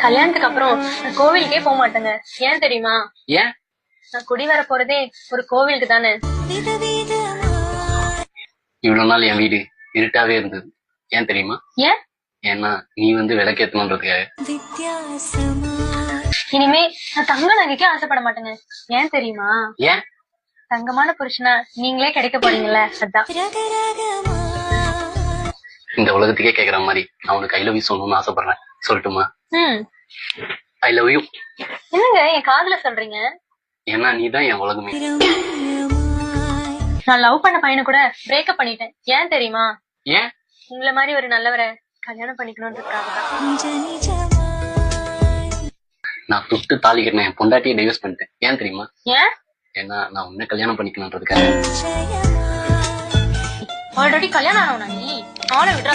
கல்யாணத்துக்கு அப்புறம் நான் கோவிலுக்கே போக மாட்டேங்க. ஏன் தெரியுமா? ஏன்? நான் குடி வர போறதே ஒரு கோவிலுக்கு தானே. இவ்வளவு நாள் என் வீடு இருட்டாவே இருந்தது. ஏன் தெரியுமா? ஏன்? ஏன்னா நீ விளக்கேத்தணுன்றதுக்காக. இனிமே நான் தங்க நகைக்கே ஆசைப்பட மாட்டேங்க. ஏன் தெரியுமா? ஏன்? தங்கமான புருஷனா நீங்களே கிடைக்க போறீங்கல்ல, அதான். இந்த உலகத்துக்கே கேக்குற மாதிரி நான் உனக்கு ஐ லவ் யூ சொல்லணும்னு ஆசைப்படுறேன். சொல்லட்டுமா? I love you. என்னங்க என் காதுல சொல்றீங்க? ஏன்னா நீதான் என் உலகமே. நான் லவ் பண்ண பையனை கூட பிரேக்கப் பண்ணிட்டேன். ஏன் தெரியுமா? ஏன்? உங்களை மாதிரி ஒரு நல்லவரை கல்யாணம் பண்ணிக்கணும்ன்றதுக்காக தான். நான் தொட்டு தாலி கட்டின என் பொண்டாட்டியை டைவர்ஸ் பண்ணிட்டேன். ஏன் தெரியுமா? ஏன்? ஏன்னா நான் உன்னை கல்யாணம் பண்ணிக்கணும்ன்றதுக்காக. ஆல்ரெடி கல்யாணம் ஆனவனா நீ? அவனை விடுறா.